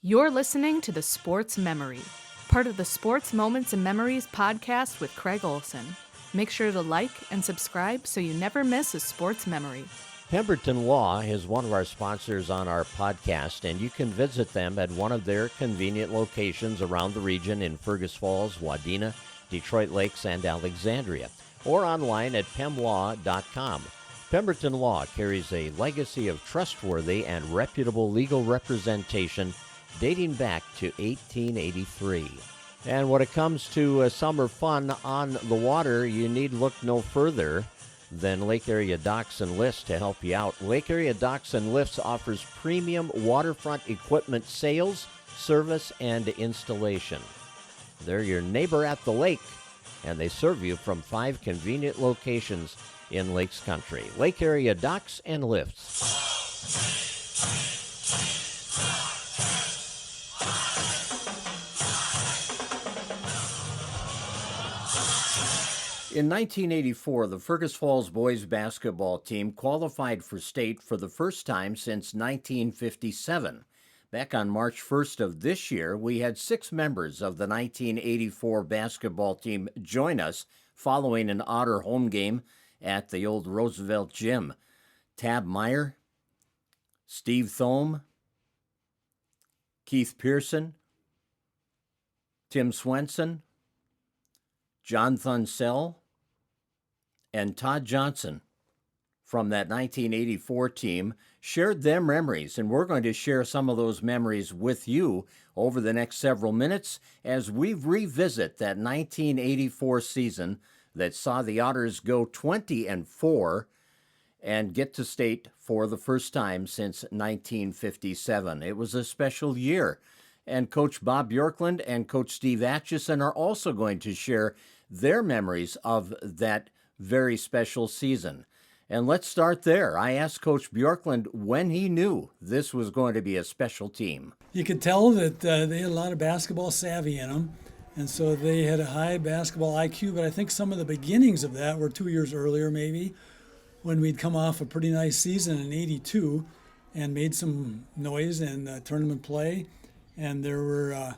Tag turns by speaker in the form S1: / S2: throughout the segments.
S1: You're listening to the Sports Memory, part of the Sports Moments and Memories podcast with Craig Olson. Make sure to like and subscribe so you never miss a sports memory.
S2: Pemberton Law is one of our sponsors on our podcast, and you can visit them at one of their convenient locations around the region in Fergus Falls, Wadena, Detroit Lakes, and Alexandria, or online at pemlaw.com. Pemberton Law carries a legacy of trustworthy and reputable legal representation dating back to 1883. And when it comes to summer fun on the water, you need look no further than Lake Area Docks and Lifts to help you out. Lake Area Docks and Lifts offers premium waterfront equipment sales, service, and installation. They're your neighbor at the lake, and they serve you from 5 convenient locations in Lakes Country. Lake Area Docks and Lifts. In 1984, the Fergus Falls boys basketball team qualified for state for the first time since 1957. Back on March 1st of this year, we had 6 members of the 1984 basketball team join us following an Otter home game at the old Roosevelt Gym. Tab Meyer, Steve Thome, Keith Pearson, Tim Swenson, John Thunsell, and Todd Johnson from that 1984 team shared their memories, and we're going to share some of those memories with you over the next several minutes as we revisit that 1984 season that saw the Otters go 20-4 and get to state for the first time since 1957. It was a special year, and Coach Bob Bjorklund and Coach Steve Atchison are also going to share their memories of that very special season. And let's start there. I asked Coach Bjorklund when he knew this was going to be a special team.
S3: You could tell that they had a lot of basketball savvy in them, and so they had a high basketball IQ, but I think some of the beginnings of that were 2 years earlier maybe, when we'd come off a pretty nice season in '82 and made some noise in tournament play, and there were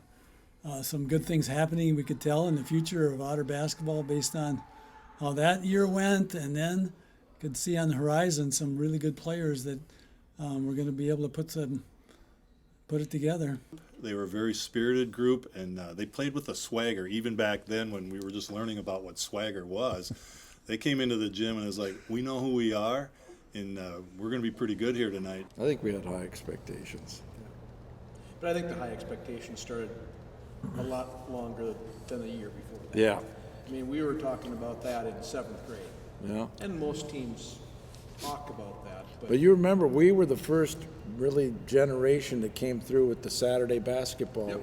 S3: some good things happening, we could tell, in the future of Otter basketball based on how that year went, and then could see on the horizon some really good players that were going to be able to put it together.
S4: They were a very spirited group, and they played with a swagger. Even back then when we were just learning about what swagger was, they came into the gym and it was like, we know who we are, and we're going to be pretty good here tonight.
S5: I think we had high expectations.
S6: But I think the high expectations started a lot longer than the year before that.
S5: Yeah.
S6: I mean, we were talking about that in 7th grade.
S5: Yeah.
S6: And most teams talk about that.
S5: But you remember, we were the first really generation that came through with the Saturday basketball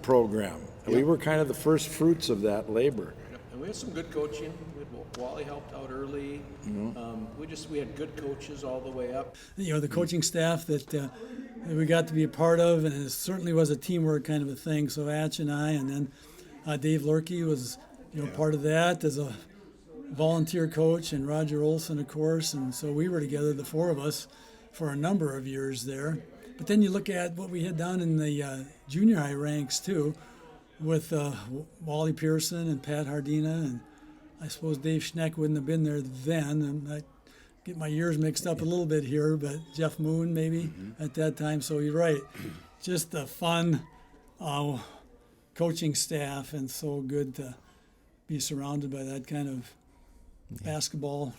S5: program.
S4: Yep.
S5: We were kind of the first fruits of that labor.
S6: And we had some good coaching. Wally helped out early. We had good coaches all the way up.
S3: You know, the coaching staff that we got to be a part of, and it certainly was a teamwork kind of a thing. So Atch and I, and then Dave Lurkey was part of that as a volunteer coach, and Roger Olson, of course. And so we were together, the 4 of us, for a number of years there. But then you look at what we had done in the junior high ranks too, with Wally Pearson and Pat Hardina, and I suppose Dave Schneck wouldn't have been there then, and I get my years mixed up a little bit here, but Jeff Moon maybe at that time. So you're right, just a fun coaching staff, and so good to be surrounded by that kind of basketball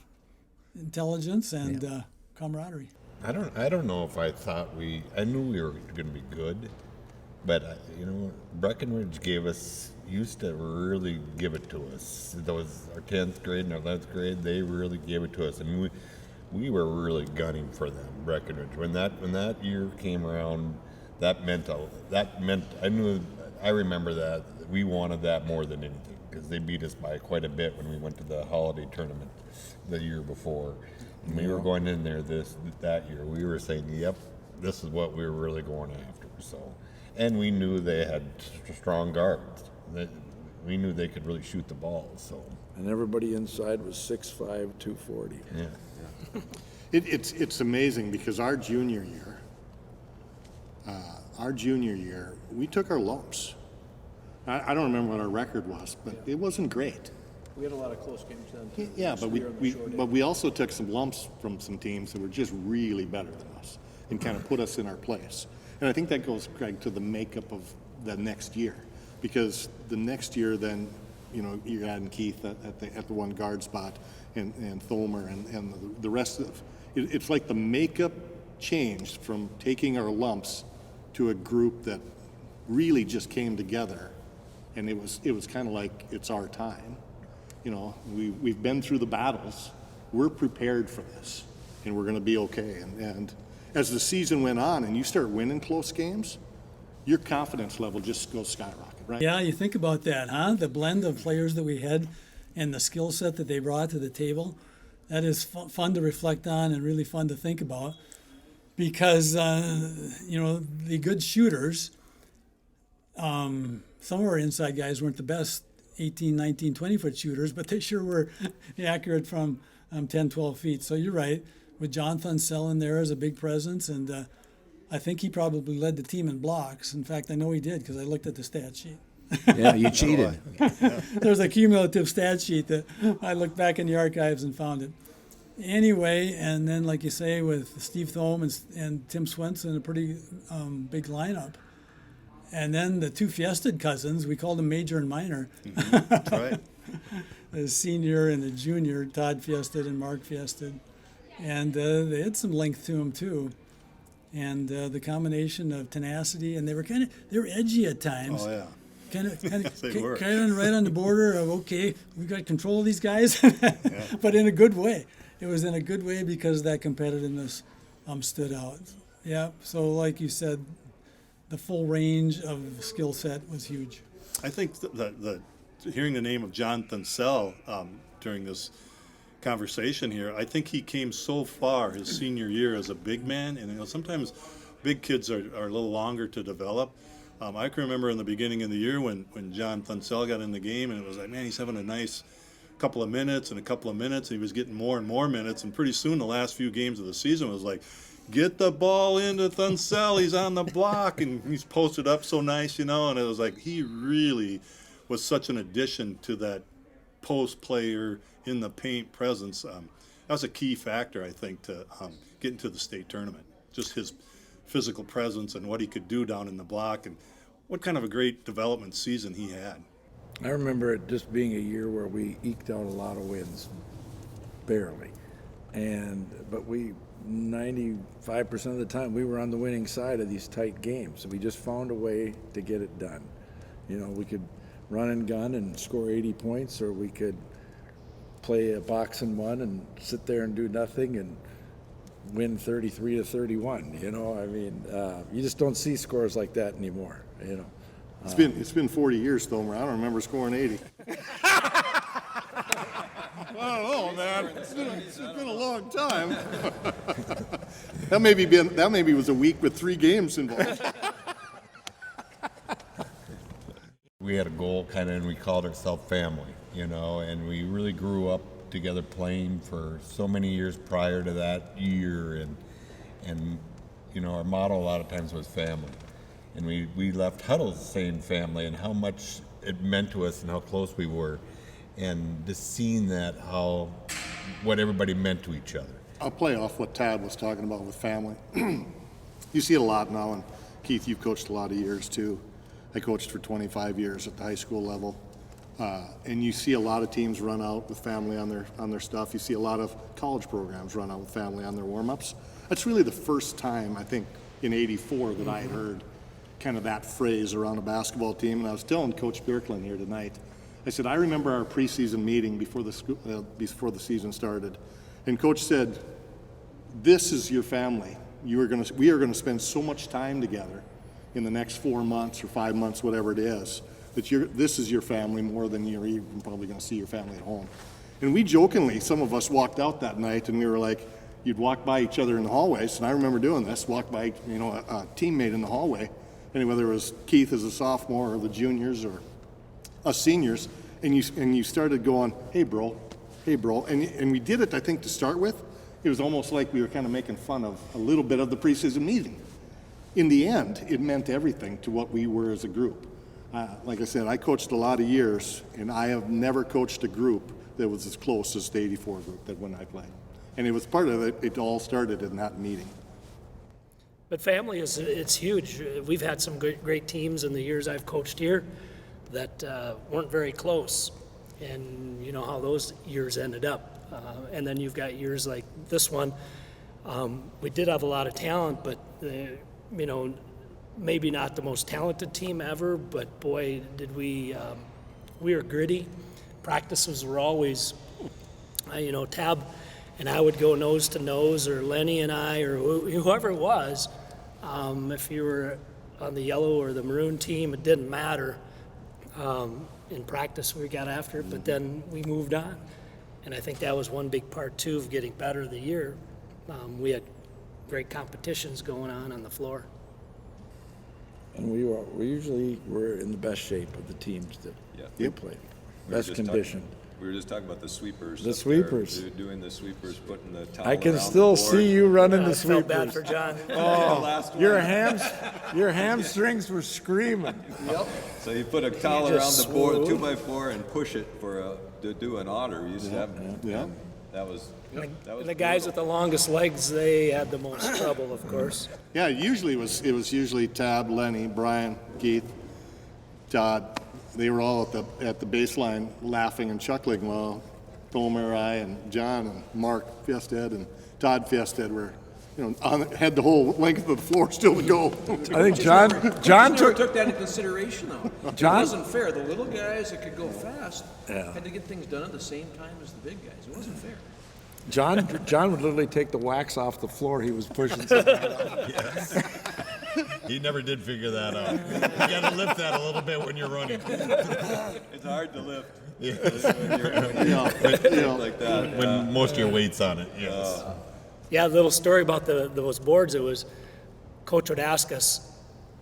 S3: intelligence and camaraderie.
S7: I don't know if I thought I knew we were going to be good, but Breckenridge used to really give it to us. Those our 10th grade and our 11th grade, they really gave it to us, and we were really gunning for them. Breckenridge, when that year came around, I remember that we wanted that more than anything, because they beat us by quite a bit when we went to the holiday tournament the year before. And we were going in there that year. We were saying, yep, this is what we were really going after. So, and we knew they had strong guards. We knew they could really shoot the ball. So,
S5: And everybody inside was 6'5", 240.
S7: yeah.
S8: It's amazing because our junior year, our junior year, we took our lumps. I don't remember what our record was, but it wasn't great.
S6: We had a lot of close games then, too.
S8: Yeah, but we also took some lumps from some teams that were just really better than us and kind of put us in our place. And I think that goes, Craig, to the makeup of the next year, because the next year then, you're adding Keith at the one guard spot and Thomer and the rest of it's like the makeup changed from taking our lumps to a group that really just came together, and it was kind of like it's our time. We've been through the battles. We're prepared for this, and we're going to be okay. And as the season went on and you start winning close games, your confidence level just goes skyrocket, right?
S3: Yeah, you think about that, huh? The blend of players that we had and the skill set that they brought to the table, that is fun to reflect on and really fun to think about. Because, the good shooters, some of our inside guys weren't the best 18, 19, 20-foot shooters, but they sure were accurate from 10, 12 feet. So you're right, with John Thunsell in there as a big presence, and I think he probably led the team in blocks. In fact, I know he did because I looked at the stat sheet.
S9: Yeah, you cheated.
S3: There's a cumulative stat sheet that I looked back in the archives and found it. Anyway, and then, like you say, with Steve Thome and Tim Swenson, a pretty big lineup. And then the two Fiested cousins, we called them Major and Minor.
S4: Mm-hmm. That's right.
S3: The senior and the junior, Todd Fiested and Mark Fiested. And they had some length to them, too. And the combination of tenacity, and they were edgy at times.
S4: Oh, yeah.
S3: Kind of
S4: They were.
S3: right on the border of, okay, we got control of these guys, but in a good way. It was in a good way because that competitiveness stood out. Yeah, so like you said, the full range of skill set was huge.
S4: I think hearing the name of John Thunsell during this conversation here, I think he came so far his senior year as a big man, and sometimes big kids are a little longer to develop. I can remember in the beginning of the year when John Thunsell got in the game, and it was like, man, he's having a nice couple of minutes, and he was getting more and more minutes, and pretty soon the last few games of the season was like, get the ball into Thunsell, he's on the block, and he's posted up so nice, and it was like he really was such an addition to that post player in the paint presence. That was a key factor, I think, to getting to the state tournament. Just his physical presence and what he could do down in the block, and what kind of a great development season he had.
S5: I remember it just being a year where we eked out a lot of wins, barely. But we, 95% of the time, we were on the winning side of these tight games. We just found a way to get it done. We could run and gun and score 80 points, or we could play a box and one and sit there and do nothing and win 33-31. You just don't see scores like that anymore.
S8: It's been 40 years, Thomer. I don't remember scoring 80. I don't know, man. It's been a long time. That maybe was a week with 3 games involved.
S7: We had a goal and we called ourselves family, and we really grew up together playing for so many years prior to that year, and our motto a lot of times was family. And we left huddles saying family and how much it meant to us and how close we were. And just seeing what everybody meant to each other.
S8: I'll play off what Tad was talking about with family. You see it a lot now, and Keith, you've coached a lot of years too. I coached for 25 years at the high school level. And you see a lot of teams run out with family on their stuff. You see a lot of college programs run out with family on their warm-ups. That's really the first time, I think, in '84 that I had heard kind of that phrase around a basketball team. And I was telling Coach Bjorklund here tonight, I said, I remember our preseason meeting before the season started, and Coach said, "This is your family. We are going to spend so much time together in the next 4 months or 5 months, whatever it is, that this is your family more than you're even probably going to see your family at home." And we jokingly, some of us walked out that night, and we were like, you'd walk by each other in the hallways, and I remember doing this, walk by a teammate in the hallway, and whether it was Keith as a sophomore or the juniors or us seniors, and you started going, hey bro, and we did it, I think, to start with. It was almost like we were kind of making fun of a little bit of the preseason meeting. in the end, it meant everything to what we were as a group. Like I said, I coached a lot of years, and I have never coached a group that was as close as the 84 group that when I played. And it was part of it, it all started in that meeting.
S9: But family it's huge. We've had some great teams in the years I've coached here that weren't very close. And you know how those years ended up. And then you've got years like this one. We did have a lot of talent, but you know, maybe not the most talented team ever, but boy, did we were gritty. Practices were always, you know, Tab and I would go nose to nose, or Lenny and I, or whoever it was. If you were on the yellow or the maroon team, it didn't matter. In practice, we got after it, but then we moved on. And I think that was one big part, too, of getting better the year. We had great competitions going on the floor.
S5: And we usually were in the best shape of the teams that we played. Best condition.
S10: We were just talking about the sweepers.
S5: The sweepers.
S10: Doing the sweepers, putting the towel
S5: I can
S10: around
S5: still
S10: the board.
S5: see you running
S9: I
S5: the
S9: felt
S5: sweepers.
S9: bad for John.
S5: Oh, your hamstrings were screaming.
S10: Yep. So you put a towel around the board, 2x4, and push it to do an otter. You used to have, that was
S9: The guys with the longest legs, they had the most trouble, of course.
S8: Yeah, it was usually Tab, Lenny, Brian, Keith, Todd. They were all at the baseline laughing and chuckling while Tomer, I, and John and Mark Fiested and Todd Fiested were, you know, had the whole length of the floor still to go.
S5: I think John
S6: Never
S5: took
S6: took that into consideration, though.
S5: John-
S6: It wasn't fair. The little guys that could go fast had to get things done at the same time as the big guys. It wasn't fair.
S5: John would literally take the wax off the floor he was pushing. Something.
S7: He never did figure that out. You got to lift that a little bit when you're running.
S10: It's hard to lift.
S7: Yeah.
S10: When you're like that.
S7: When most of your weight's on it, yes.
S9: Yeah, a little story about those boards. It was, Coach would ask us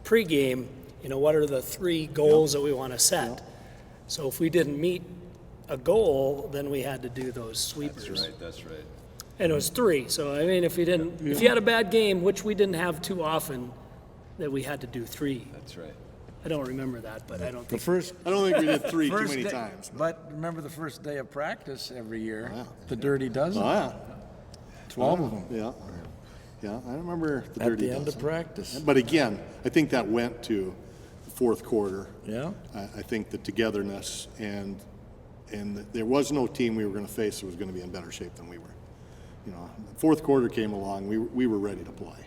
S9: pregame, you know, what are the 3 goals that we want to set? So if we didn't meet a goal, then we had to do those sweepers.
S10: That's right.
S9: And it was 3. So I mean, if you had a bad game, which we didn't have too often, that we had to do 3.
S10: That's right.
S9: I don't remember that, but I don't
S5: The
S9: think.
S5: first
S8: I don't think we did 3 too
S5: first
S8: many
S5: day-
S8: times.
S5: But remember the first day of practice every year, the Dirty Dozen,
S8: Oh, yeah.
S5: 12 of them
S8: Yeah. Yeah, I remember the
S5: at
S8: Dirty
S5: the end of
S8: Dozen.
S5: practice.
S8: But again, I think that went to the fourth quarter.
S5: Yeah.
S8: I think the togetherness and there was no team we were going to face that was going to be in better shape than we were. You know, fourth quarter came along, we were ready to play,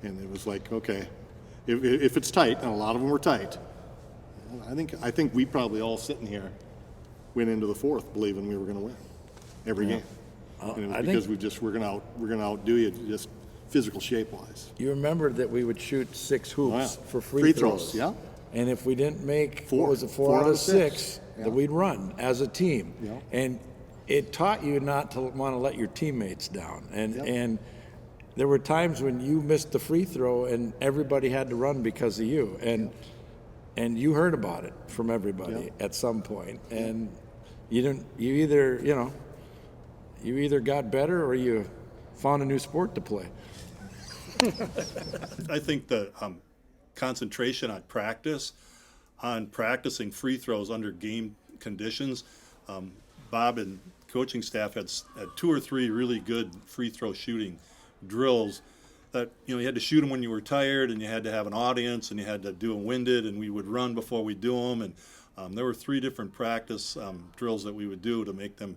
S8: and it was like, okay, if it's tight, and a lot of them were tight, I think we probably all sitting here went into the fourth believing we were going to win every game, and it was
S5: I
S8: because
S5: think-
S8: we're going to outdo you just physical shape wise.
S5: You remember that we would shoot 6 hoops
S8: Oh, yeah.
S5: for free
S8: Free
S5: throws.
S8: throws, yeah.
S5: And if we didn't make,
S8: Four.
S5: what was it, 4
S8: 4
S5: out of 6,
S8: Yeah.
S5: that we'd run as a team.
S8: Yeah.
S5: And it taught you not to want to let your teammates down. And
S8: Yep.
S5: and there were times when you missed the free throw and everybody had to run because of you. And you heard about it from everybody at some point. And you either got better or you found a new sport to play.
S4: I think the concentration on practicing free throws under game conditions. Bob and coaching staff had 2 or 3 really good free throw shooting drills that, you know, you had to shoot them when you were tired, and you had to have an audience, and you had to do them winded, and we would run before we do them. And there were 3 different practice drills that we would do to make them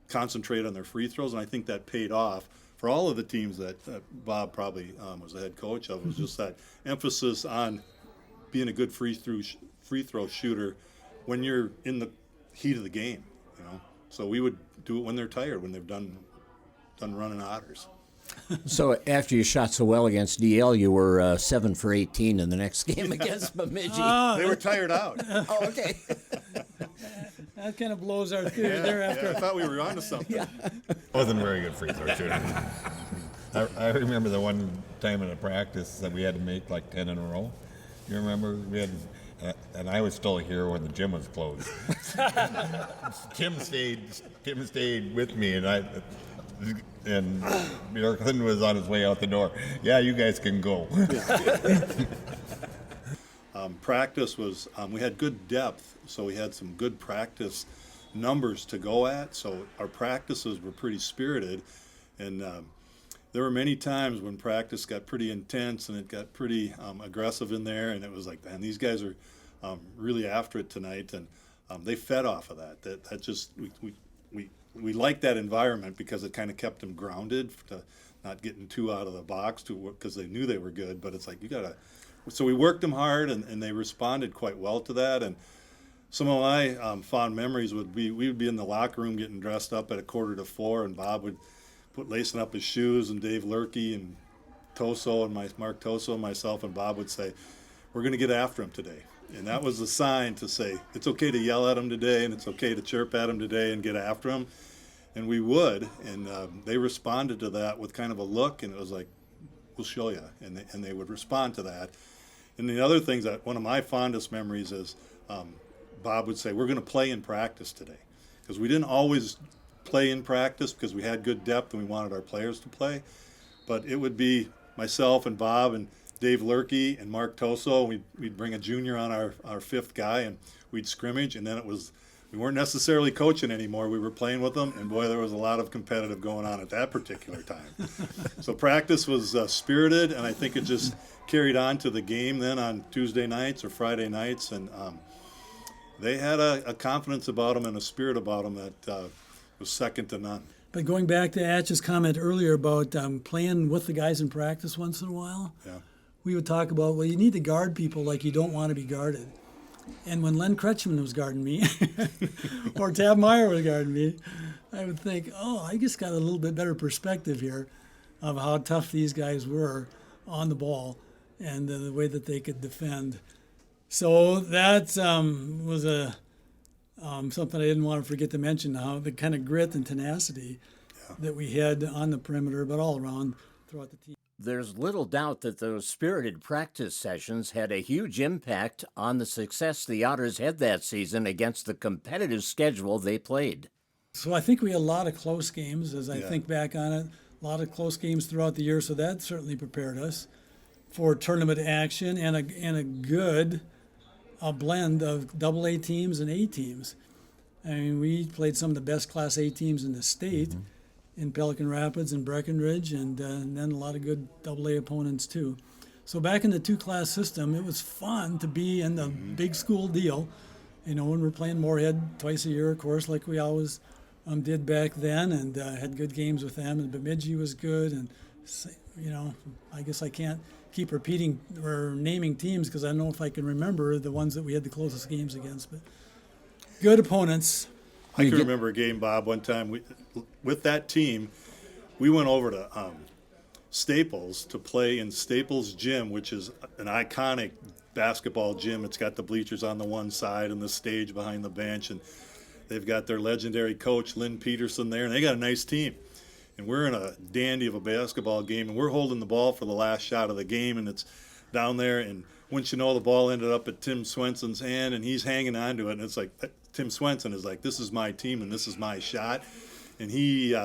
S4: concentrate on their free throws, and I think that paid off for all of the teams that Bob probably was the head coach of. It was just that emphasis on being a good free throw shooter when you're in the heat of the game, you know. So we would do it when they're tired, when they've done running Otters.
S2: So after you shot so well against DL, you were 7 for 18 in the next game against Bemidji.
S8: They were tired out.
S2: Oh, okay.
S3: That kind of blows our theory there after.
S4: I thought we were onto something.
S7: Wasn't a very good free throw shooter. I remember the one time in a practice that we had to make like 10 in a row. You remember? We had, and I was still here when the gym was closed. Tim stayed with me, and and Bjorklund was on his way out the door. Yeah, you guys can go.
S4: Practice was, we had good depth, so we had some good practice numbers to go at, so our practices were pretty spirited, and there were many times when practice got pretty intense and it got pretty aggressive in there, and it was like, man, these guys are really after it tonight, and they fed off of that. That just, we liked that environment because it kind of kept them grounded, to not getting too out of the box, because they knew they were good, but it's like, you gotta. So we worked them hard, and they responded quite well to that. And some of my fond memories would be, we would be in the locker room getting dressed up at 3:45, and Bob would put lacing up his shoes, and Dave Lurkey and Toso and Mark Toso and myself and Bob would say, we're going to get after him today. And that was the sign to say, it's okay to yell at him today, and it's okay to chirp at him today and get after him. And we would, and they responded to that with kind of a look, and it was like, we'll show you. And they would respond to that. And the other things, that one of my fondest memories is Bob would say, we're going to play in practice today. Because we didn't always play in practice because we had good depth and we wanted our players to play. But it would be myself and Bob and Dave Lurkey and Mark Toso. We'd bring a junior on our fifth guy, and we'd scrimmage. And then we weren't necessarily coaching anymore. We were playing with them. And boy, there was a lot of competitive going on at that particular time. So practice was spirited, and I think it just carried on to the game then on Tuesday nights or Friday nights, and they had a confidence about them and a spirit about them that was second to none.
S3: But going back to Atch's comment earlier about playing with the guys in practice once in a while, we would talk about, well, you need to guard people like you don't want to be guarded. And when Len Kretschmann was guarding me, or Tab Meyer was guarding me, I would think, oh, I just got a little bit better perspective here of how tough these guys were on the ball and the way that they could defend. So that was something I didn't want to forget to mention, how the kind of grit and tenacity that we had on the perimeter, but all around throughout the team.
S2: There's little doubt that those spirited practice sessions had a huge impact on the success the Otters had that season against the competitive schedule they played.
S3: So I think we had a lot of close games, as I think back on it, a lot of close games throughout the year, so that certainly prepared us for tournament action and a good blend of AA teams and A teams. I mean, we played some of the best Class A teams in the state in Pelican Rapids and Breckenridge, and then a lot of good AA opponents too. So back in the two-class system, it was fun to be in the big school deal. You know, when we're playing Moorhead twice a year, of course, like we always did back then, and had good games with them. And Bemidji was good, and you know, I guess I can't keep repeating or naming teams because I don't know if I can remember the ones that we had the closest games against, but good opponents.
S4: I can remember a game, Bob, one time with that team, we went over to Staples to play in Staples Gym, which is an iconic basketball gym. It's got the bleachers on the one side and the stage behind the bench, and they've got their legendary coach, Lynn Peterson, there, and they got a nice team. And we're in a dandy of a basketball game, and we're holding the ball for the last shot of the game, and it's down there, and once you know, the ball ended up at Tim Swenson's hand, and he's hanging on to it, and it's like, Tim Swenson is like, this is my team, and this is my shot. And he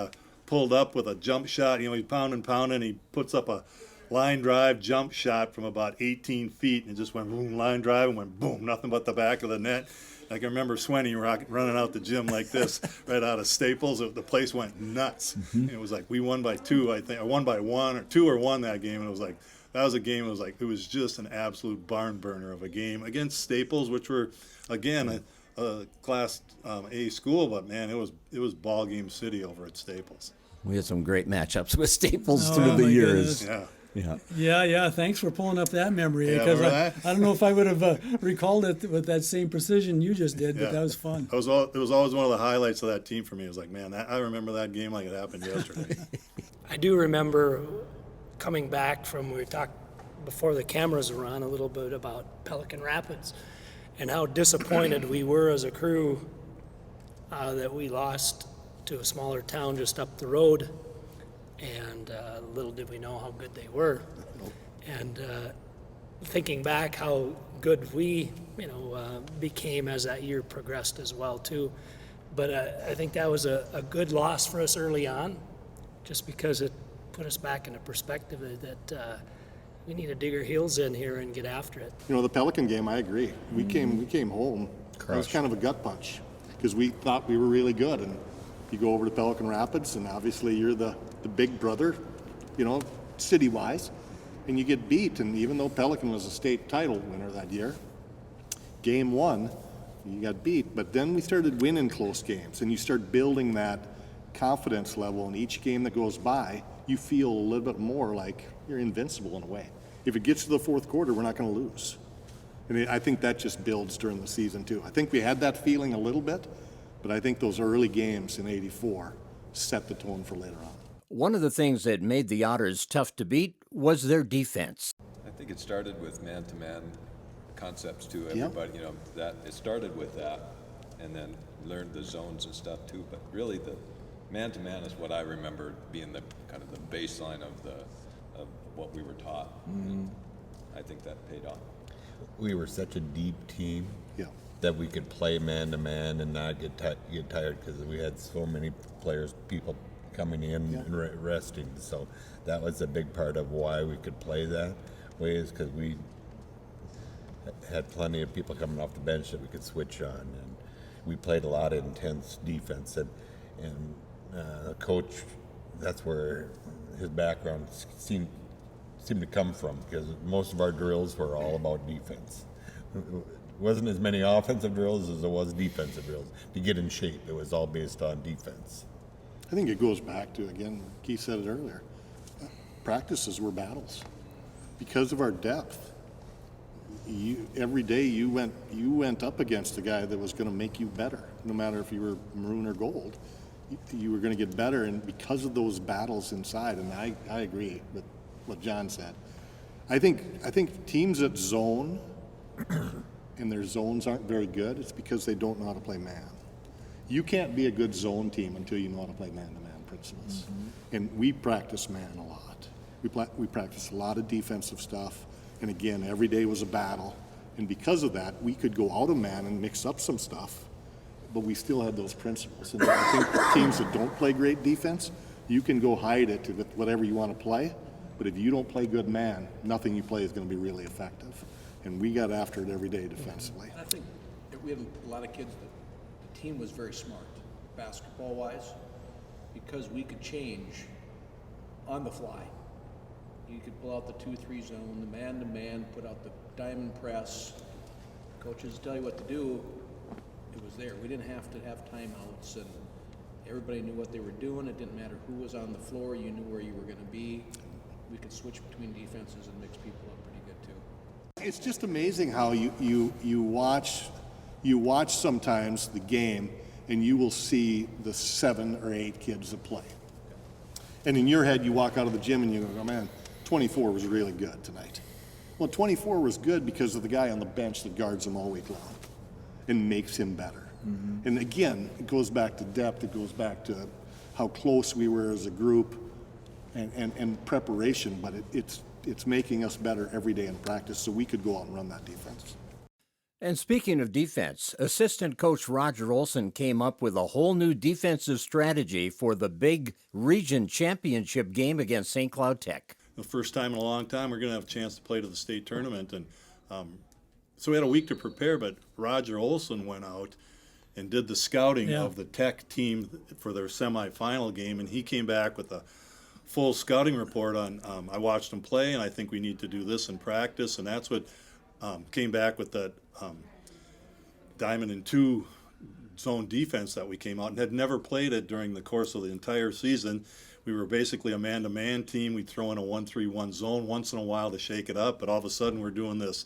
S4: pulled up with a jump shot. You know, he's pounding. He puts up a line drive jump shot from about 18 feet, and it just went boom, line drive, and went boom, nothing but the back of the net. I can remember Swenny running out the gym like this, right out of Staples. The place went nuts. And it was like we won by 2, I think, or won by 1 or 2 or 1 that game. And it was like that was a game. It was just an absolute barn burner of a game against Staples, which were again a Class A school, but man, it was ball game city over at Staples.
S2: We had some great matchups with Staples through the years.
S3: Goodness. Yeah. Thanks for pulling up that memory, because I don't know if I would have recalled it with that same precision you just did, but that was fun.
S4: It was always one of the highlights of that team for me. It was like, man, I remember that game like it happened yesterday.
S9: I do remember coming back from, we talked before the cameras were on a little bit about Pelican Rapids and how disappointed we were as a crew that we lost to a smaller town just up the road. And little did we know how good they were. And thinking back how good we, became as that year progressed as well too. But I think that was a good loss for us early on. just because it put us back into perspective that we need to dig our heels in here and get after it.
S8: You know, the Pelican game, I agree. We came home. It was kind of a gut punch because we thought we were really good. And you go over to Pelican Rapids, and obviously you're the big brother, you know, city-wise, and you get beat. And even though Pelican was a state title winner that year, game one, you got beat. But then we started winning close games, and you start building that confidence level. And each game that goes by, you feel a little bit more like you're invincible in a way. If it gets to the fourth quarter, we're not going to lose. And I think that just builds during the season too. I think we had that feeling a little bit, but I think those early games in '84 set the tone for later on.
S2: One of the things that made the Otters tough to beat was their defense.
S10: I think it started with man-to-man concepts too. Everybody, you know, that it started with that, and then learned the zones and stuff too. But really, the man-to-man is what I remember being the kind of the baseline of what we were taught. And I think that paid off.
S7: We were such a deep team that we could play man-to-man and not get tired because we had so many people coming in and resting. So that was a big part of why we could play that way, is because we had plenty of people coming off the bench that we could switch on. And we played a lot of intense defense. And the coach, that's where his background seemed to come from, because most of our drills were all about defense. It wasn't as many offensive drills as there was defensive drills. To get in shape, it was all based on defense.
S8: I think it goes back to, again, Keith said it earlier, practices were battles. Because of our depth, every day you went up against a guy that was going to make you better. No matter if you were maroon or gold, you were going to get better, and because of those battles inside, and I agree with what John said. I think teams that zone and their zones aren't very good, it's because they don't know how to play man. You can't be a good zone team until you know how to play man-to-man principles. And we practice man a lot. We practice a lot of defensive stuff, and again, every day was a battle. And because of that, we could go out of man and mix up some stuff, but we still had those principles. And I think teams that don't play great defense, you can go hide it with whatever you want to play, but if you don't play good man, nothing you play is going to be really effective. And we got after it every day defensively.
S6: I think we had a lot of kids that the team was very smart, basketball-wise, because we could change on the fly. You could pull out the 2-3 zone, the man-to-man, put out the diamond press. Coaches tell you what to do. It was there. We didn't have to have timeouts, and everybody knew what they were doing. It didn't matter who was on the floor. You knew where you were going to be. We could switch between defenses and mix people up pretty good too.
S8: It's just amazing how you watch sometimes the game, and you will see the 7 or 8 kids that play. And in your head, you walk out of the gym and you go, oh man, 24 was really good tonight. Well, 24 was good because of the guy on the bench that guards him all week long and makes him better. And again, it goes back to depth. It goes back to how close we were as a group and preparation, but it's making us better every day in practice so we could go out and run that defense.
S2: And speaking of defense, assistant coach Roger Olson came up with a whole new defensive strategy for the big region championship game against St. Cloud Tech.
S4: The first time in a long time we're going to have a chance to play to the state tournament, and so we had a week to prepare, but Roger Olson went out and did the scouting of the Tech team for their semifinal game, and he came back with a full scouting report on I watched them play, and I think we need to do this in practice, and that's what came back with that diamond and 2 zone defense that we came out and had never played it during the course of the entire season. We were basically a man-to-man team. We'd throw in a 1-3-1 zone once in a while to shake it up, but all of a sudden we're doing this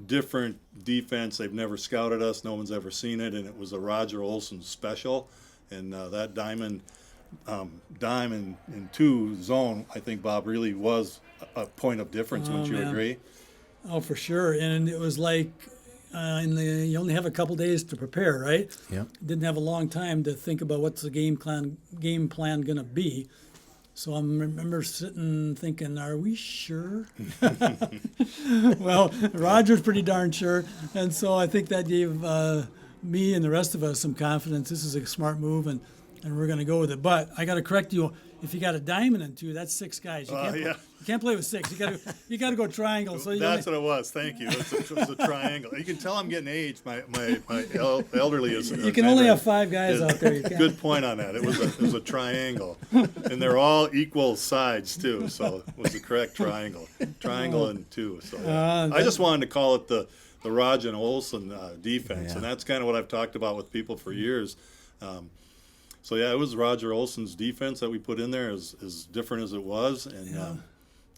S4: different defense. They've never scouted us. No one's ever seen it, and it was a Roger Olson special. And that dime and 2 zone, I think, Bob, really was a point of difference. Wouldn't you agree?
S3: Oh, for sure. And it was like you only have a couple days to prepare, right?
S5: Yeah.
S3: Didn't have a long time to think about what's the game plan going to be. So I remember sitting thinking, are we sure? Well, Roger's pretty darn sure. And so I think that gave me and the rest of us some confidence. This is a smart move. And and we're going to go with it. But I got to correct you. If you got a diamond and 2, that's 6 guys. You can't play with 6. You got to go triangle. So
S4: that's what it was. Thank you. It was a triangle. You can tell I'm getting aged. My elderly is.
S3: You can only have 5 guys out there. You can't.
S4: Good point on that. It was a triangle, and they're all equal sides too. So it was the correct triangle. Triangle and 2. So I just wanted to call it the Roger and Olson defense, and that's kind of what I've talked about with people for years. So it was Roger Olson's defense that we put in there, as different as it was, and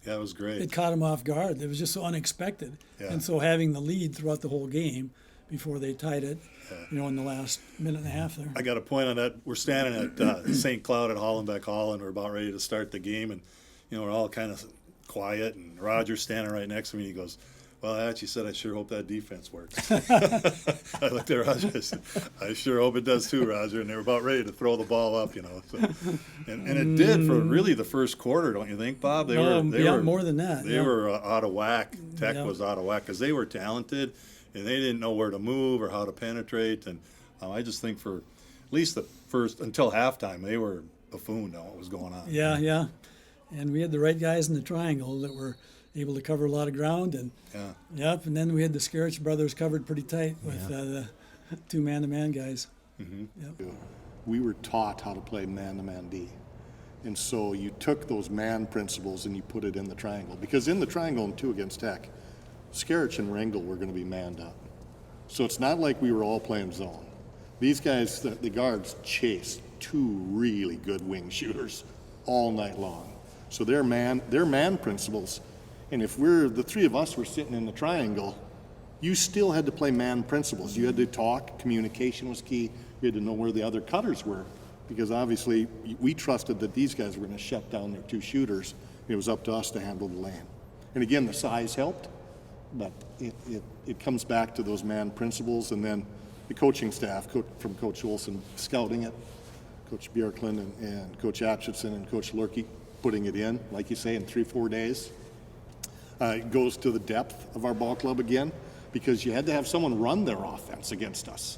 S4: it was great.
S3: It caught him off guard. It was just so unexpected, and so having the lead throughout the whole game before they tied it, in the last minute and a half there.
S4: I got a point on that. We're standing at St. Cloud at Hollenbeck Hall, and we're about ready to start the game, and we're all kind of quiet, and Roger's standing right next to me. He goes, "Well, Hatch," he said, "I sure hope that defense works." I looked at Roger. I said, "I sure hope it does too, Roger." And they were about ready to throw the ball up, So, and it did for really the first quarter, don't you think, Bob? They were
S3: more than that.
S4: They were out of whack. Tech was out of whack because they were talented, and they didn't know where to move or how to penetrate. And I just think for at least the first until halftime, they were buffooned on what was going on.
S3: Yeah. And we had the right guys in the triangle that were able to cover a lot of ground, and and then we had the Skerich brothers covered pretty tight with the 2 man-to-man guys.
S8: Mm-hmm. Yep. We were taught how to play man-to-man D, and so you took those man principles and you put it in the triangle, because in the triangle and 2 against Tech, Skerich and Rengel were going to be manned up. So it's not like we were all playing zone. These guys, the guards, chased 2 really good wing shooters all night long. So their man principles. And if the 3 of us were sitting in the triangle, you still had to play man principles. You had to talk. Communication was key. You had to know where the other cutters were, because obviously we trusted that these guys were going to shut down their 2 shooters. It was up to us to handle the lane. And again, the size helped, but it comes back to those man principles, and then the coaching staff from Coach Olson scouting it, Coach Bjorklund and Coach Atchison and Coach Lurkey putting it in, like you say, in 3-4 days. It goes to the depth of our ball club again, because you had to have someone run their offense against us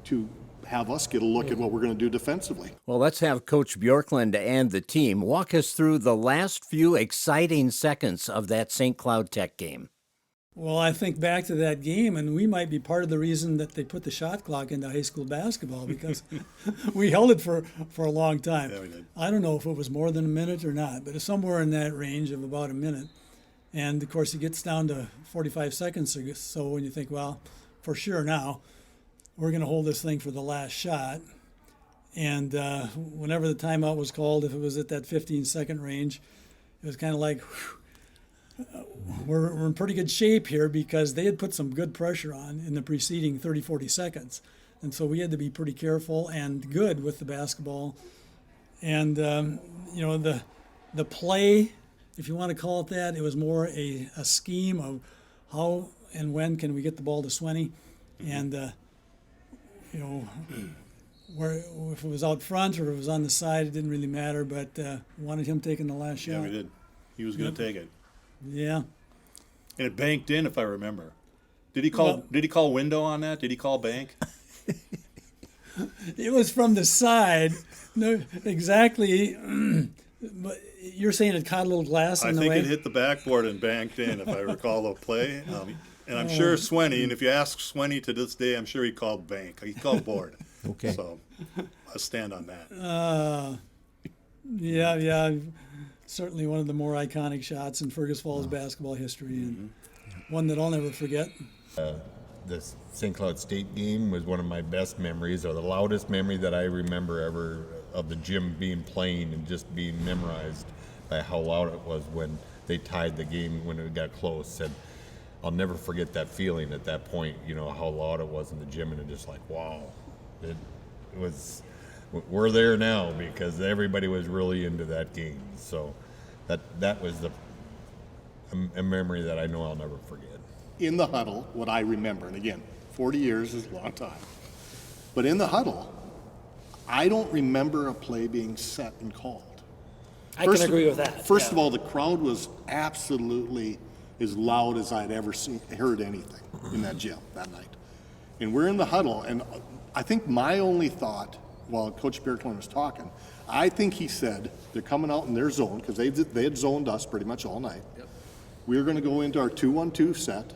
S8: to have us get a look at what we're going to do defensively.
S2: Well, let's have Coach Bjorklund and the team walk us through the last few exciting seconds of that St. Cloud Tech game.
S3: Well, I think back to that game, and we might be part of the reason that they put the shot clock into high school basketball, because we held it for a long time.
S4: Yeah, we did.
S3: I don't know if it was more than a minute or not, but it's somewhere in that range of about a minute. And, of course, it gets down to 45 seconds or so when you think, well, for sure now, we're going to hold this thing for the last shot. And whenever the timeout was called, if it was at that 15-second range, it was kind of like, we're in pretty good shape here, because they had put some good pressure on in the preceding 30, 40 seconds. And so we had to be pretty careful and good with the basketball. And, the play, if you want to call it that, it was more a scheme of how and when can we get the ball to Swenny. And, where if it was out front or if it was on the side, it didn't really matter, but wanted him taking the last shot.
S4: Yeah, we did. He was going to take it.
S3: Yeah.
S4: And it banked in, if I remember. Did he call window on that? Did he call bank?
S3: It was from the side. No, exactly. But you're saying it caught a little glass on the way?
S4: I think it hit the backboard and banked in, if I recall the play. And I'm sure Swenny, and if you ask Swenny to this day, I'm sure he called bank. He called board.
S2: Okay.
S4: So I stand on that.
S3: Yeah. Certainly one of the more iconic shots in Fergus Falls basketball history, and one that I'll never forget.
S7: The St. Cloud State game was one of my best memories, or the loudest memory that I remember ever of the gym being playing and just being memorized by how loud it was when they tied the game when it got close. And I'll never forget that feeling at that point, how loud it was in the gym, and it just like, wow. It was, we're there now because everybody was really into that game. So that was a memory that I know I'll never forget.
S8: In the huddle, what I remember, and again, 40 years is a long time, but in the huddle, I don't remember a play being set and called.
S9: I can agree with that.
S8: First of all, the crowd was absolutely as loud as I'd ever heard anything in that gym that night. And we're in the huddle, and I think my only thought while Coach Bierklin was talking. I think he said they're coming out in their zone because they had zoned us pretty much all night.
S6: Yep.
S8: We're going to go into our 2-1-2 set,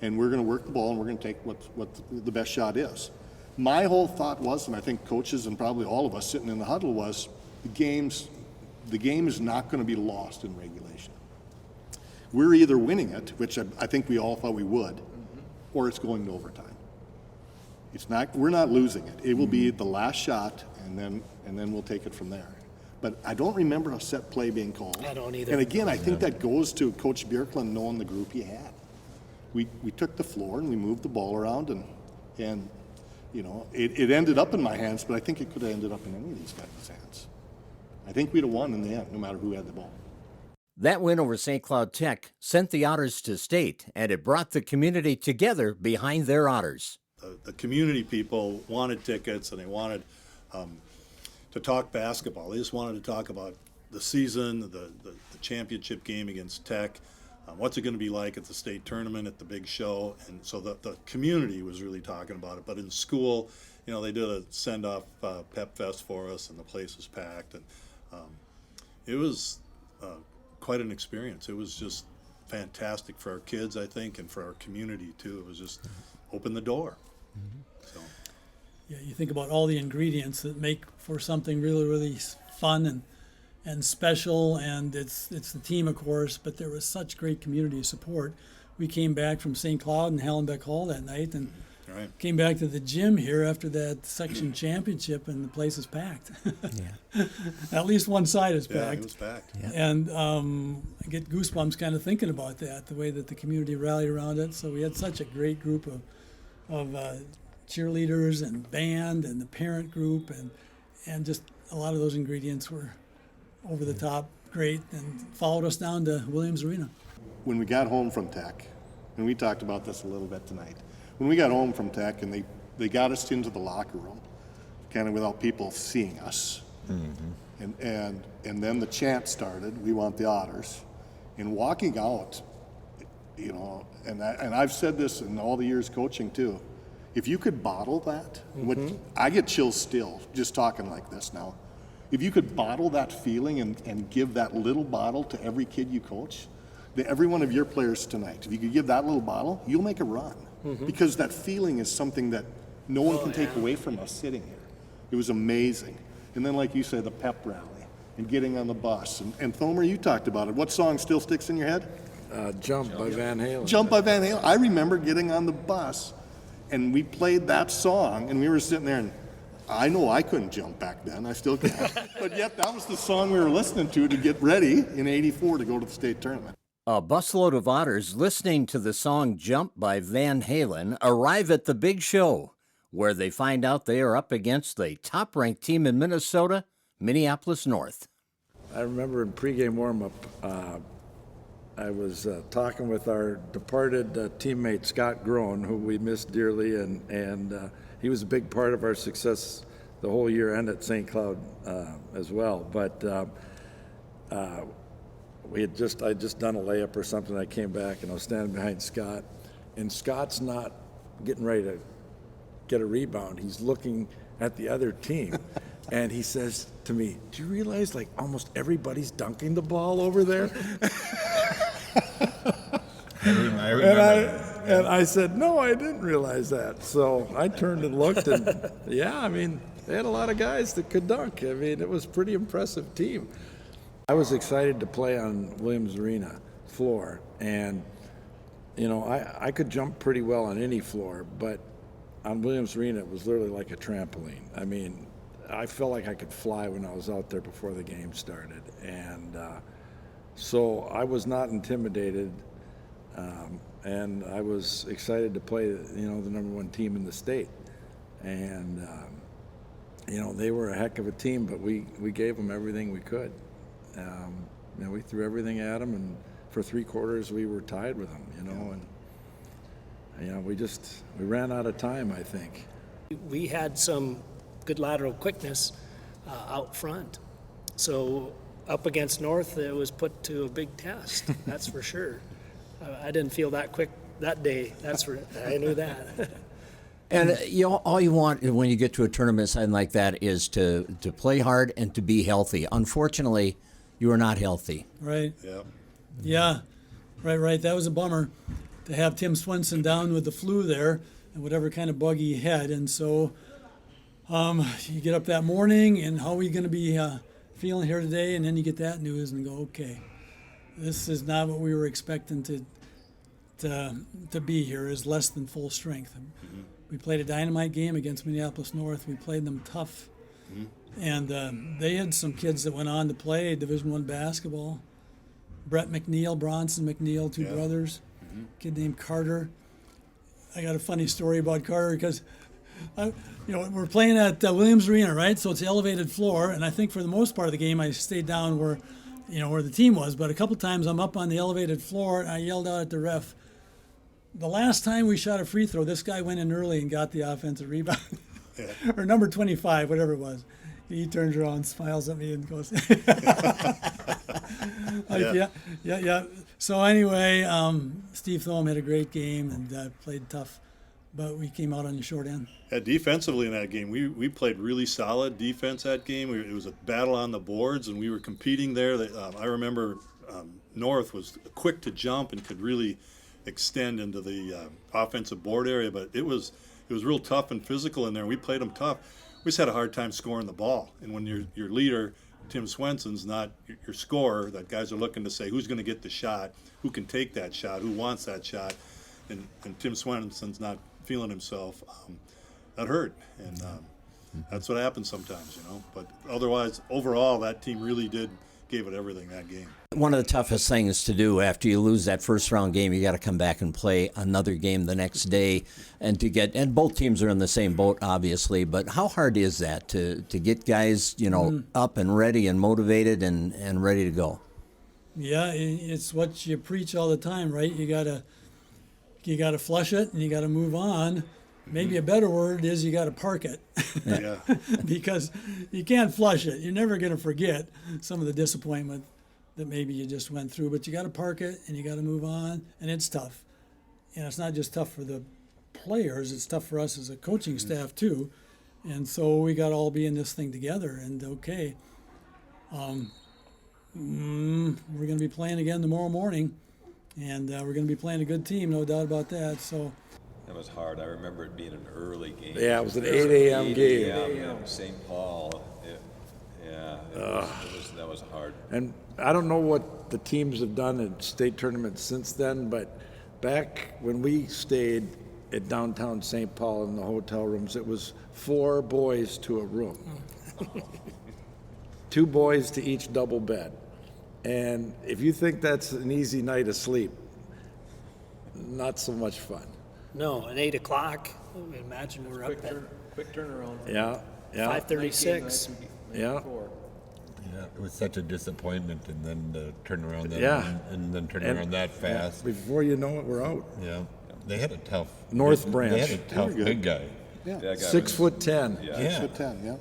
S8: and we're going to work the ball, and we're going to take what the best shot is. My whole thought was, and I think coaches and probably all of us sitting in the huddle was, the game is not going to be lost in regulation. We're either winning it, which I think we all thought we would, or it's going to overtime. We're not losing it. It will be the last shot, and then we'll take it from there. But I don't remember a set play being called.
S9: I don't either.
S8: And again, I think that goes to Coach Bierklin knowing the group he had. We took the floor and we moved the ball around, and you know, it ended up in my hands, but I think it could have ended up in any of these guys' hands. I think we'd have won in the end, no matter who had the ball.
S2: That win over St. Cloud Tech sent the Otters to state, and it brought the community together behind their Otters.
S4: The community people wanted tickets, and they wanted to talk basketball. They just wanted to talk about the season, the championship game against Tech, what's it going to be like at the state tournament, at the big show. And so the community was really talking about it. But in school, you know, they did a send-off pep fest for us, and the place was packed. And it was quite an experience. It was just fantastic for our kids, I think, and for our community, too. It was just open the door. So.
S3: Yeah, you think about all the ingredients that make for something really, really fun and special, and it's the team, of course, but there was such great community support. We came back from St. Cloud and Hallenbeck Hall that night, and came back to the gym here after that section championship, and the place is packed. Yeah. At least one side is packed.
S4: Yeah, it was packed.
S3: Yeah. And I get goosebumps kind of thinking about that, the way that the community rallied around it. So we had such a great group of cheerleaders and band and the parent group, and just a lot of those ingredients were over the top great, and followed us down to Williams Arena.
S8: When we got home from Tech, and we talked about this a little bit tonight, when we got home from Tech and they got us into the locker room, kind of without people seeing us, and then the chant started, "We want the Otters," and walking out, you know, and I've said this in all the years coaching too, if you could bottle that, I get chills still just talking like this now. If you could bottle that feeling and give that little bottle to every kid you coach, every one of your players tonight, if you could give that little bottle, you'll make a run. Because that feeling is something that no one can take away from us sitting here. It was amazing. And then, like you say, the pep rally and getting on the bus. And Thomer, you talked about it. What song still sticks in your head?
S5: Jump by Van Halen.
S8: Jump by Van Halen. I remember getting on the bus, and we played that song, and we were sitting there, and I know I couldn't jump back then. I still can't. But yet that was the song we were listening to get ready in '84 to go to the state tournament.
S2: A busload of Otters listening to the song Jump by Van Halen arrive at the big show, where they find out they are up against the top-ranked team in Minnesota, Minneapolis North.
S5: I remember in pregame warm-up, I was talking with our departed teammate Scott Groen, who we miss dearly, and he was a big part of our success the whole year and at St. Cloud as well. But I'd just done a layup or something. I came back and I was standing behind Scott, and Scott's not getting ready to get a rebound. He's looking at the other team, and he says to me, "Do you realize like almost everybody's dunking the ball over there?"
S7: I remember.
S5: And I said, "No, I didn't realize that." So I turned and looked, and yeah, I mean, they had a lot of guys that could dunk. I mean, it was a pretty impressive team. I was excited to play on Williams Arena floor, and you know, I could jump pretty well on any floor, but on Williams Arena it was literally like a trampoline. I mean, I felt like I could fly when I was out there before the game started, and so I was not intimidated, and I was excited to play, you know, the #1 team in the state, and you know, they were a heck of a team, but we gave them everything we could. You know, we threw everything at them, and for 3 quarters we were tied with them, you know, and you know, we ran out of time, I think.
S9: We had some good lateral quickness out front, so up against North, it was put to a big test. That's for sure. I didn't feel that quick that day. I knew that.
S2: And all you want when you get to a tournament sign like that is to play hard and to be healthy. Unfortunately, you are not healthy.
S3: Right.
S4: Yeah.
S3: Yeah. Right. That was a bummer to have Tim Swenson down with the flu there and whatever kind of bug he had. And so you get up that morning and how are we going to be feeling here today? And then you get that news and go, okay, this is not what we were expecting to be here, is less than full strength. Mm-hmm. We played a dynamite game against Minneapolis North. We played them tough. Mm-hmm. And they had some kids that went on to play Division I basketball. Brett McNeil, Bronson McNeil, two brothers. Mm-hmm. A kid named Carter. I got a funny story about Carter because, we're playing at Williams Arena, right? So it's the elevated floor, and I think for the most part of the game I stayed down where the team was. But a couple times I'm up on the elevated floor, and I yelled out at the ref, the last time we shot a free throw, this guy went in early and got the offensive rebound. Or number 25, whatever it was. He turns around, smiles at me, and goes, yeah. So anyway, Steve Thome had a great game and played tough, but we came out on the short end.
S4: Yeah, defensively in that game, we played really solid defense that game. It was a battle on the boards, and we were competing there. I remember North was quick to jump and could really extend into the offensive board area, but it was real tough and physical in there. We played them tough. We just had a hard time scoring the ball. And when your leader, Tim Swenson's not your scorer, that guys are looking to say who's going to get the shot, who can take that shot, who wants that shot, and Tim Swenson's not feeling himself, that hurt. And that's what happens sometimes, But otherwise, overall, that team really gave it everything that game.
S2: One of the toughest things to do after you lose that first round game, you got to come back and play another game the next day, and both teams are in the same boat, obviously. But how hard is that to get guys, up and ready and motivated and ready to go?
S3: Yeah, it's what you preach all the time, right? You gotta flush it and you gotta move on. Maybe a better word is you got to park it.
S4: Yeah.
S3: Because you can't flush it. You're never going to forget some of the disappointment that maybe you just went through, but you got to park it and you got to move on, and it's tough. It's not just tough for the players, it's tough for us as a coaching staff too. And so we got to all be in this thing together, and okay, we're going to be playing again tomorrow morning, and we're going to be playing a good team, no doubt about that. So.
S10: That was hard. I remember it being an early game.
S5: Yeah, it was an 8 a.m. game.
S10: Yeah, St. Paul. That was hard.
S5: And I don't know what the teams have done at state tournaments since then, but back when we stayed at downtown St. Paul in the hotel rooms, it was 4 boys to a room. 2 boys to each double bed. And if you think that's an easy night of sleep, not so much fun.
S9: No, at 8 o'clock, imagine we're up at
S6: Quick turnaround.
S5: Yeah.
S9: 5:36.
S5: Yeah.
S7: Yeah, it was such a disappointment, and then turn around that,
S5: Yeah.
S7: and then turn around that fast.
S5: Before you know it, we're out.
S7: Yeah, they had a tough
S5: North Branch.
S7: They had a tough big guy.
S8: Yeah.
S10: That guy
S5: 6'10".
S10: Yeah.
S8: 6'10", yeah.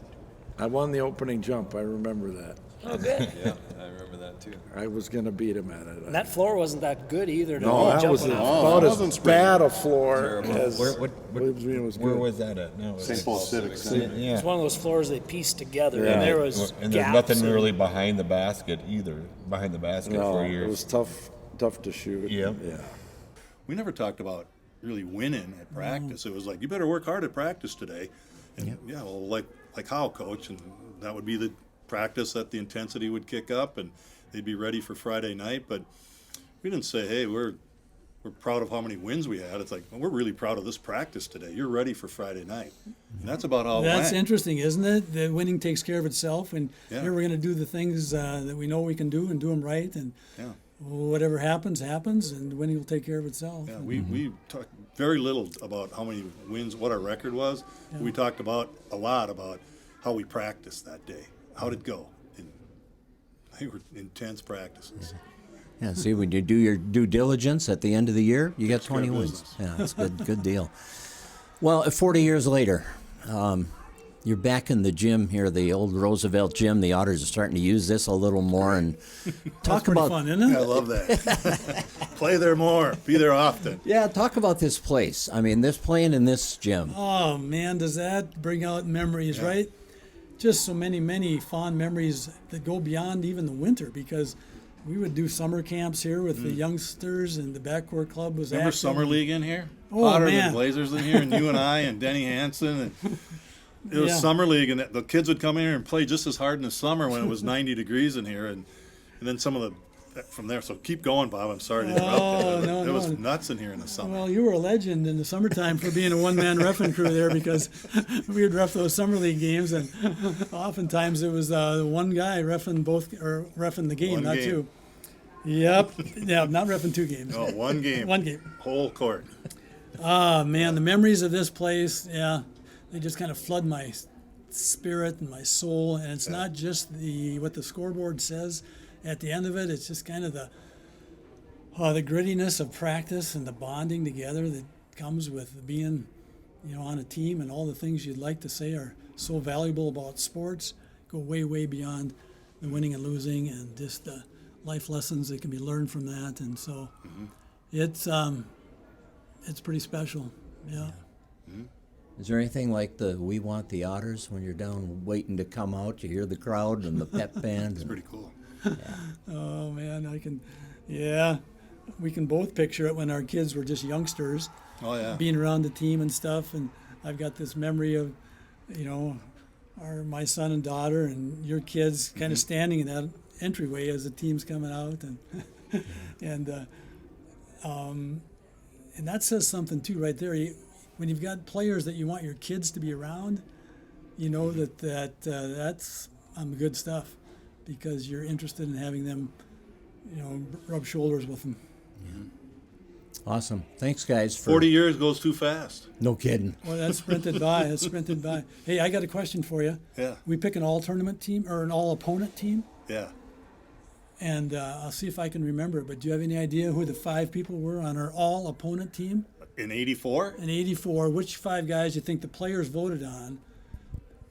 S5: I won the opening jump. I remember that.
S9: Oh, good.
S10: Yeah, I remember that too.
S5: I was going to beat him at it.
S9: And that floor wasn't that good either.
S5: No, that was
S9: jumping
S5: about
S9: off.
S5: as bad a floor
S10: Terrible.
S5: as
S7: What
S5: Williams Arena was
S7: where
S5: good.
S7: was that at? No,
S8: St. Paul Civic Center.
S7: Yeah.
S9: It's one of those floors they pieced together,
S5: Yeah.
S9: and there was
S7: And there's
S9: gaps
S7: nothing
S9: and-
S7: really behind the basket either. Behind the basket
S5: No,
S7: for
S5: it
S7: years.
S5: was tough to shoot.
S7: Yeah.
S5: Yeah.
S4: We never talked about really winning at practice. It was like, you better work hard at practice today. And well, like how, Coach? And that would be the practice that the intensity would kick up and they'd be ready for Friday night. But we didn't say, hey, we're proud of how many wins we had. It's like, well, we're really proud of this practice today. You're ready for Friday night. And that's about how it
S3: That's
S4: went.
S3: interesting, isn't it? The winning takes care of itself, and
S4: Yeah.
S3: here we're going to do the things that we know we can do and do them right, and
S4: Yeah.
S3: whatever happens, and winning will take care of itself.
S4: Yeah, we talked very little about how many wins, what our record was. We talked a lot about how we practiced that day. How'd it go? And they were intense practices.
S2: Yeah, see, when you do your due diligence at the end of the year, you get
S4: Takes care of
S2: 20 wins.
S4: business.
S2: Yeah, that's good deal. Well, 40 years later, You're back in the gym here, the old Roosevelt gym. The Otters are starting to use this a little more. And talk
S3: Pretty
S2: about
S3: fun, isn't
S4: I
S3: it?
S4: love that. Play there more. Be there often.
S2: Yeah, talk about this place. I mean, this playing in this gym.
S3: Oh man, does that bring out memories, right? Just so many fond memories that go beyond even the winter, because we would do summer camps here with the youngsters, and the backcourt club was
S4: Remember
S3: active.
S4: Summer League in here?
S3: Oh,
S4: Hotter
S3: man.
S4: than Blazers in here, and you and I and Denny Hansen. And it was
S3: Yeah.
S4: Summer League, and the kids would come in here and play just as hard in the summer when it was 90 degrees in here. And then some of the from there. So keep going, Bob. I'm sorry to interrupt you.
S3: no,
S4: it was
S3: no.
S4: nuts in here in the summer.
S3: Well, you were a legend in the summertime for being a one-man reffing crew there, because we would ref those summer league games, and oftentimes it was one guy reffing reffing the game,
S4: One
S3: not
S4: game.
S3: two. Yep, yeah, not reffing two games.
S4: No, one game.
S3: One game.
S4: Whole court.
S3: Ah, man, the memories of this place, yeah, they just kind of flood my spirit and my soul. And it's not just what the scoreboard says at the end of it. It's just kind of the grittiness of practice and the bonding together that comes with being, on a team, and all the things you'd like to say are so valuable about sports go way, way beyond the winning and losing, and just the life lessons that can be learned from that. And so it's pretty special. Yeah.
S2: Is there anything like the "We Want the Otters" when you're down waiting to come out? You hear the crowd and the pep band.
S4: It's pretty cool.
S3: Oh man, we can both picture it when our kids were just youngsters,
S4: Oh, yeah.
S3: being around the team and stuff. And I've got this memory of, my son and daughter and your kids kind of standing in that entryway as the team's coming out, and and that says something too, right there. When you've got players that you want your kids to be around, that's good stuff, because you're interested in having them, rub shoulders with them.
S2: Awesome. Thanks, guys.
S4: 40 years goes too fast.
S2: No kidding.
S3: Well, that's sprinted by. Hey, I got a question for you.
S4: Yeah.
S3: We pick an all-tournament team or an all-opponent team,
S4: Yeah.
S3: and I'll see if I can remember. But do you have any idea who the 5 people were on our all-opponent team
S4: In 84?
S3: in '84? Which 5 guys you think the players voted on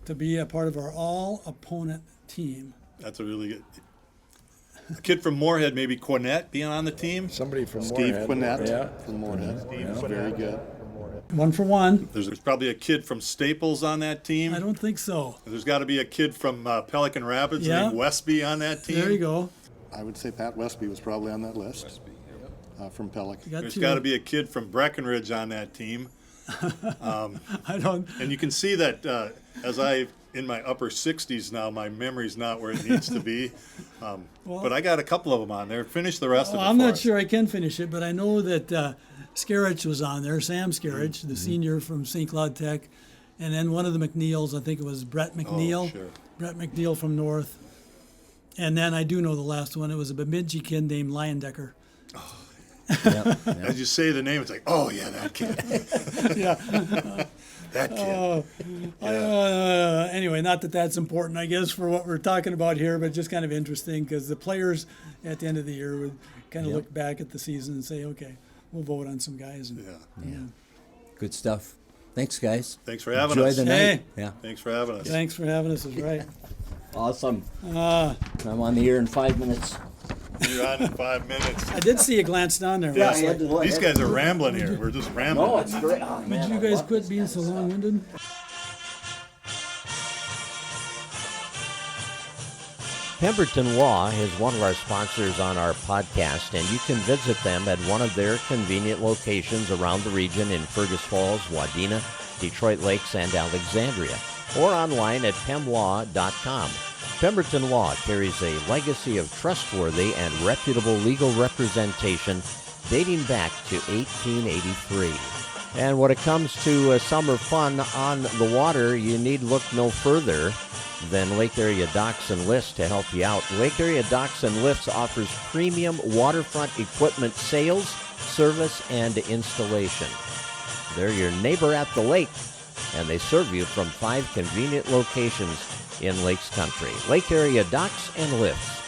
S3: to be a part of our all-opponent team?
S4: That's a really good. A kid from Moorhead, maybe Quinette, being on the team.
S5: Somebody from
S8: Steve
S5: Moorhead.
S8: Quinnett
S5: Yeah.
S8: from Moorhead. Very good.
S3: One for one.
S4: There's probably a kid from Staples on that team.
S3: I don't think so.
S4: There's got to be a kid from Pelican Rapids
S3: Yeah.
S4: named Westby on that team.
S3: There you go.
S8: I would say Pat Westby was probably on that list from Pelican.
S3: You got
S4: There's
S3: 2.
S4: got to be a kid from Breckenridge on that team.
S3: I don't.
S4: And you can see that as in my upper 60s now, my memory's not where it needs to be. But I got a couple of them on there. Finish the rest
S3: Well,
S4: of it
S3: I'm
S4: for
S3: not
S4: us.
S3: sure I can finish it, but I know that Scarich was on there, Sam Scarich, the senior from St. Cloud Tech, and then one of the McNeils, I think it was Brett McNeil.
S4: sure.
S3: Brett McNeil from North. And then I do know the last one. It was a Bemidji kid named Leyendecker.
S4: As you say the name, it's like, oh, yeah, that kid.
S3: Yeah.
S4: That kid.
S3: Anyway, not that that's important, I guess, for what we're talking about here, but just kind of interesting, because the players at the end of the year would kind of look back at the season and say, okay, we'll vote on some guys. And,
S4: Yeah.
S2: Good stuff. Thanks, guys.
S4: Thanks for having
S2: Enjoy
S4: us.
S2: the
S3: Hey.
S2: night. Yeah.
S4: Thanks for having us.
S3: Thanks for having us, is right.
S2: Awesome. I'm on the air in 5 minutes.
S4: You're on in 5 minutes.
S3: I did see you glance down there.
S4: Yeah,
S3: Russ.
S4: these guys are rambling here. We're just rambling.
S2: Oh, it's great. Oh,
S3: Would
S2: man,
S3: you
S2: I
S3: guys
S2: love
S3: quit
S2: this.
S3: being so long-winded?
S2: Pemberton Law is one of our sponsors on our podcast, and you can visit them at one of their convenient locations around the region in Fergus Falls, Wadena, Detroit Lakes, and Alexandria, or online at pemlaw.com. Pemberton Law carries a legacy of trustworthy and reputable legal representation dating back to 1883. And when it comes to summer fun on the water, you need look no further than Lake Area Docks and Lifts to help you out. Lake Area Docks and Lifts offers premium waterfront equipment sales, service, and installation. They're your neighbor at the lake, and they serve you from 5 convenient locations in Lakes Country. Lake Area Docks and Lifts.